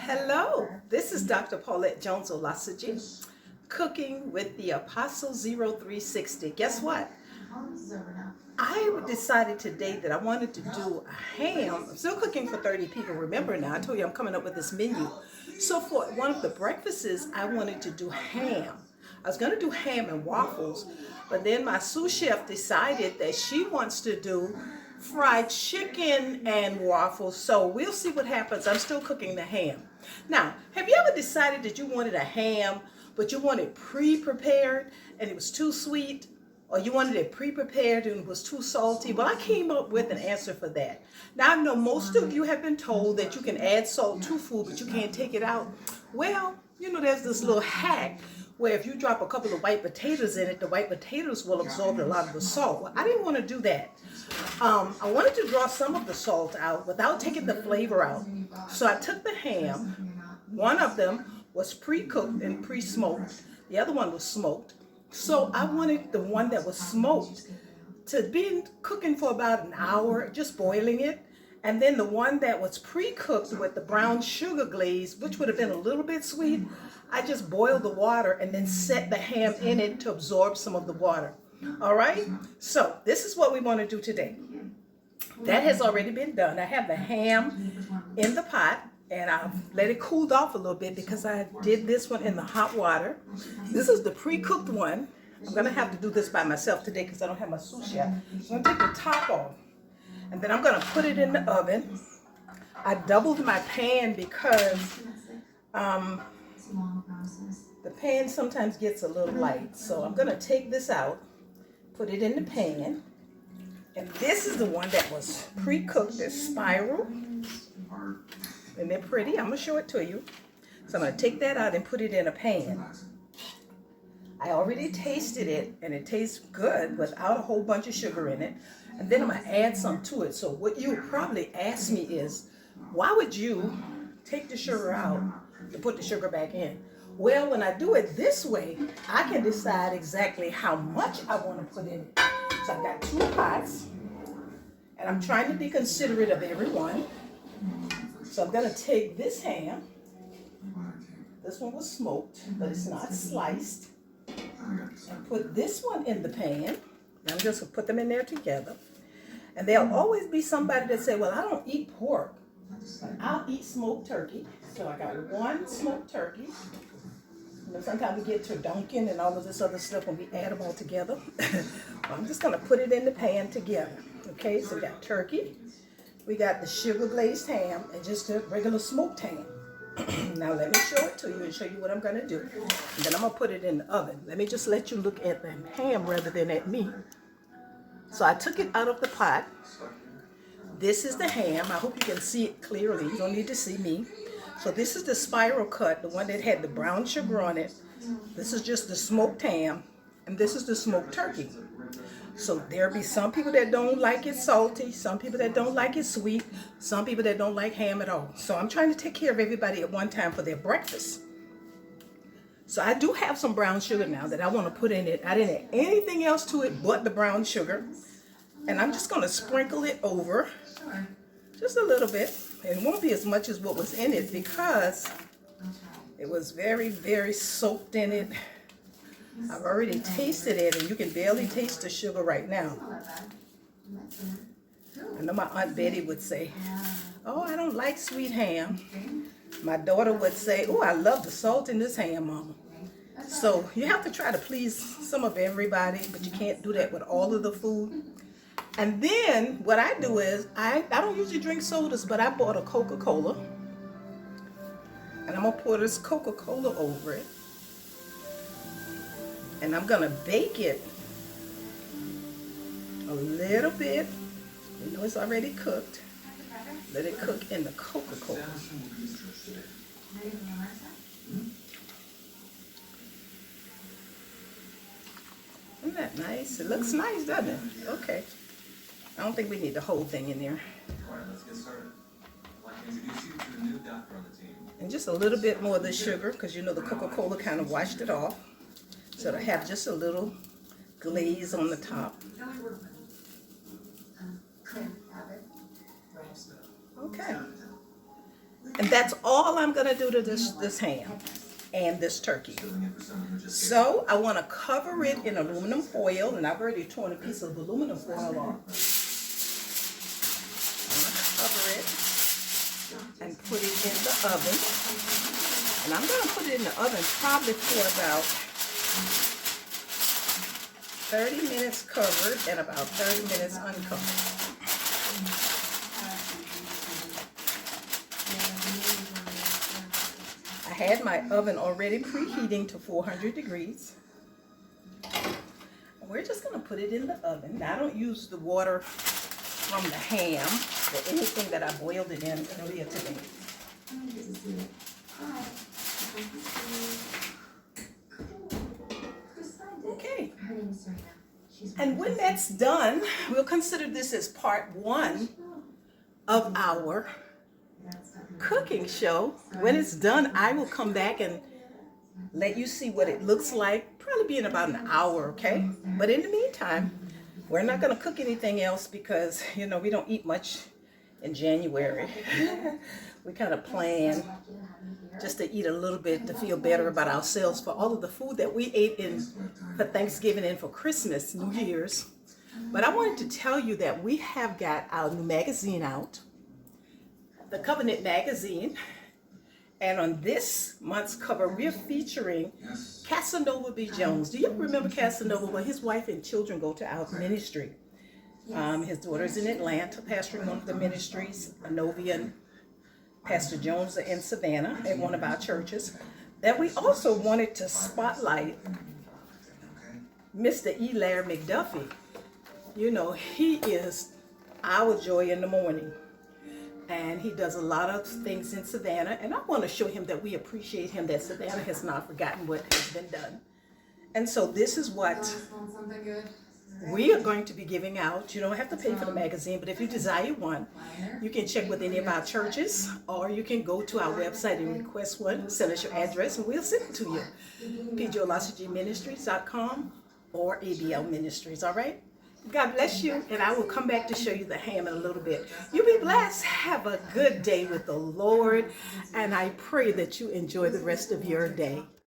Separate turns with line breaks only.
Hello, this is Dr. Paulette Jones Olasoji, cooking with the Apostle 0360. Guess what? I decided today that I wanted to do a ham. I'm still cooking for 30 people. Remember now, I told you I'm coming up with this menu. So for one of the breakfasts, I wanted to do ham. I was going to do ham and waffles, but then my sous chef decided that she wants to do fried chicken and waffles. So we'll see what happens. I'm still cooking the ham. Now, have you ever decided that you wanted a ham, but you wanted pre-prepared and it was too sweet? Or you wanted it pre-prepared and it was too salty? Well, I came up with an answer for that. Now, I know most of you have been told that you can add salt to food, but you can't take it out. Well, you know, there's this little hack where if you drop a couple of white potatoes in it, the white potatoes will absorb a lot of the salt. Well, I didn't want to do that. I wanted to draw some of the salt out without taking the flavor out. So I took the ham. One of them was pre-cooked and pre-smoked. The other one was smoked. So I wanted the one that was smoked to be cooking for about an hour, just boiling it. And then the one that was pre-cooked with the brown sugar glaze, which would have been a little bit sweet, I just boiled the water and then set the ham in it to absorb some of the water. All right, so this is what we want to do today. That has already been done. I have the ham in the pot and I've let it cool off a little bit because I did this one in the hot water. This is the pre-cooked one. I'm going to have to do this by myself today because I don't have my sous chef. So I'm going to take the top off and then I'm going to put it in the oven. I doubled my pan because the pan sometimes gets a little light. So I'm going to take this out, put it in the pan. And this is the one that was pre-cooked as spiral. And they're pretty. I'm going to show it to you. So I'm going to take that out and put it in a pan. I already tasted it and it tastes good without a whole bunch of sugar in it. And then I'm going to add some to it. So what you would probably ask me is, why would you take the sugar out to put the sugar back in? Well, when I do it this way, I can decide exactly how much I want to put in it. So I've got two pots and I'm trying to be considerate of everyone. So I'm going to take this ham. This one was smoked, but it's not sliced. And put this one in the pan. And I'm just going to put them in there together. And there'll always be somebody that say, well, I don't eat pork, but I'll eat smoked turkey. So I got one smoked turkey. You know, sometimes we get turducken and all of this other stuff when we add them all together. I'm just going to put it in the pan together. Okay, so we got turkey. We got the sugar glazed ham and just a regular smoked ham. Now let me show it to you and show you what I'm going to do. And then I'm going to put it in the oven. Let me just let you look at the ham rather than at me. So I took it out of the pot. This is the ham. I hope you can see it clearly. You don't need to see me. So this is the spiral cut, the one that had the brown sugar on it. This is just the smoked ham. And this is the smoked turkey. So there'll be some people that don't like it salty, some people that don't like it sweet, some people that don't like ham at all. So I'm trying to take care of everybody at one time for their breakfast. So I do have some brown sugar now that I want to put in it. I didn't add anything else to it but the brown sugar. And I'm just going to sprinkle it over just a little bit. It won't be as much as what was in it because it was very, very soaked in it. I've already tasted it and you can barely taste the sugar right now. I know my Aunt Betty would say, oh, I don't like sweet ham. My daughter would say, oh, I love the salt in this ham, Mama. So you have to try to please some of everybody, but you can't do that with all of the food. And then what I do is, I don't usually drink sodas, but I bought a Coca-Cola. And I'm going to pour this Coca-Cola over it. And I'm going to bake it a little bit. You know it's already cooked. Let it cook in the Coca-Cola. Isn't that nice? It looks nice, doesn't it? Okay. I don't think we need the whole thing in there.
All right, let's get started. I'd like to introduce you to the new doctor on the team.
And just a little bit more of the sugar because you know the Coca-Cola kind of washed it off. So it'll have just a little glaze on the top. Okay. And that's all I'm gonna do to this ham and this turkey. So I want to cover it in aluminum foil, and I've already torn a piece of aluminum foil off. I'm gonna cover it and put it in the oven. And I'm gonna put it in the oven probably for about 30 minutes covered and about 30 minutes uncovered. I had my oven already preheating to 400 degrees. We're just gonna put it in the oven. Now, I don't use the water from the ham or anything that I boiled it in earlier today. Okay. And when that's done, we'll consider this as part 1 of our cooking show. When it's done, I will come back and let you see what it looks like. Probably be in about an hour, okay? But in the meantime, we're not going to cook anything else because, you know, we don't eat much in January. We kind of plan just to eat a little bit to feel better about ourselves for all of the food that we ate for Thanksgiving and for Christmas, New Year's. But I wanted to tell you that we have got our new magazine out, the Covenant magazine, and on this month's cover we're featuring Casanova B. Jones. Do you remember Casanova? Well, his wife and children go to our ministry. His daughter's in Atlanta, pastoring one of the ministries. Novia and Pastor Jones are in Savannah at one of our churches. That we also wanted to spotlight Mr. Eli McDuffie. You know, he is our joy in the morning. And he does a lot of things in Savannah. And I want to show him that we appreciate him, that Savannah has not forgotten what has been done. And so this is what we are going to be giving out. You don't have to pay for the magazine, but if you desire one, you can check with any of our churches, or you can go to our website and request one. Send us your address and we'll send it to you. PGOlasojiministries.com or ABL Ministries, all right? God bless you, and I will come back to show you the ham in a little bit. You be blessed. Have a good day with the Lord, and I pray that you enjoy the rest of your day.